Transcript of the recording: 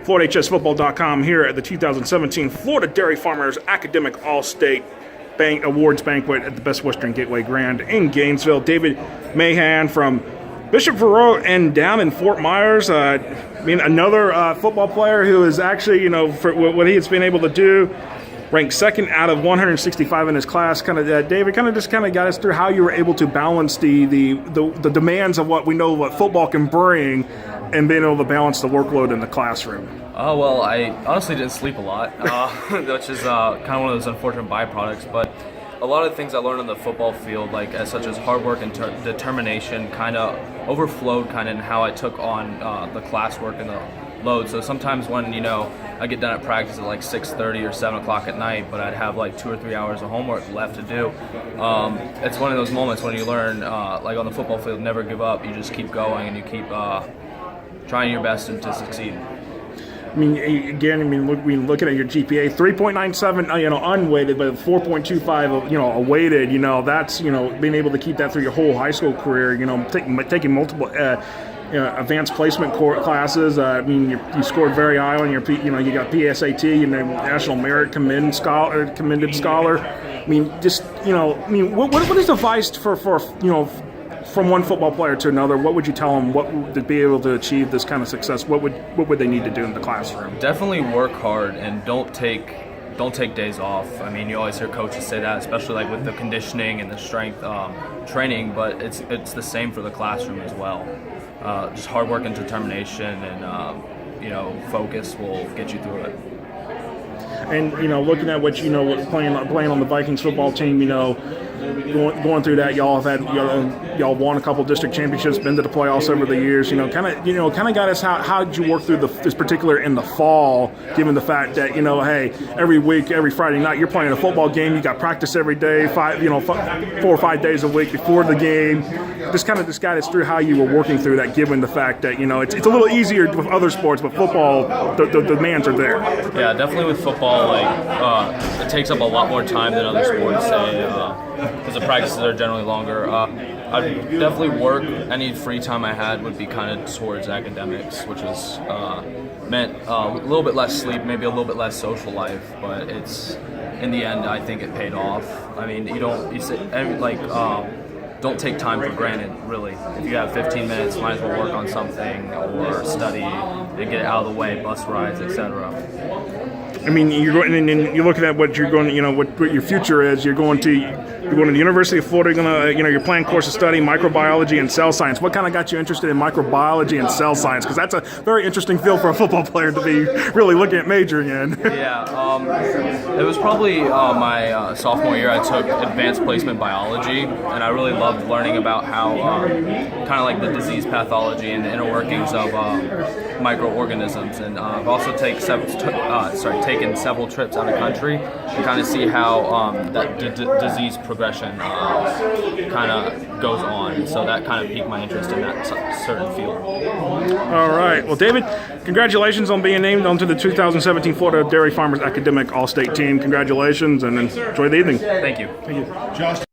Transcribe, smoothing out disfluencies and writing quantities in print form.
FloridaHSFootball.com here at the 2017 Florida Dairy Farmers Academic All-State Awards Banquet at the Best Western Gateway Grand in Gainesville. David Mahan from Bishop Verot and down in Fort Myers. Another football player who is actually, for what he has been able to do, ranked second out of 165 in his class. David, got us through how you were able to balance the demands of what we know what football can bring, and being able to balance the workload in the classroom. Oh, well, I honestly didn't sleep a lot, which is kind of one of those unfortunate byproducts. But a lot of the things I learned on the football field, such as hard work and determination, kind of overflowed in how I took on the classwork and the load. So sometimes when, I get done at practice at 6:30 or 7 o'clock at night, but I'd have 2 or 3 hours of homework left to do. It's one of those moments when you learn, on the football field, never give up. You just keep going and you keep trying your best to succeed. Looking at your GPA, 3.97, unweighted, but 4.25, weighted. That's being able to keep that through your whole high school career. Taking multiple advanced placement classes. You scored very high on your, you got PSAT, National Merit Commended Scholar. What is advice for from one football player to another? What would you tell them to be able to achieve this kind of success? What would they need to do in the classroom? Definitely work hard and don't take days off. You always hear coaches say that, especially with the conditioning and the strength training, but it's the same for the classroom as well. Just hard work and determination and focus will get you through it. And looking at what playing on the Vikings football team, going through that, y'all have had y'all won a couple district championships, been to the playoffs over the years. Kind of got us. How did you work through this particular in the fall, given the fact that hey, every week, every Friday night, you're playing a football game. You got practice every day, 4 or 5 days a week before the game. Just guide us through how you were working through that, given the fact that it's a little easier with other sports, but football, the demands are there. Yeah, definitely with football, it takes up a lot more time than other sports, because the practices are generally longer. I'd definitely work. Any free time I had would be towards academics, which is meant a little bit less sleep, maybe a little bit less social life, but in the end, I think it paid off. Don't take time for granted, really. If you have 15 minutes, might as well work on something or study and get it out of the way, bus rides, etc. You're going and you're looking at what you're going, what your future is. You're going to the University of Florida. You're planning course of study, microbiology and cell science. What got you interested in microbiology and cell science? Because that's a very interesting field for a football player to be really looking at majoring in. Yeah, it was probably my sophomore year. I took advanced placement biology, and I really loved learning about how the disease pathology and the inner workings of microorganisms. And I've also taken several trips out of country to see how that disease progression goes on. So that piqued my interest in that certain field. All right. Well, David, congratulations on being named onto the 2017 Florida Dairy Farmers Academic All-State Team. Congratulations, and enjoy the evening. Thank you. Thank you. Josh.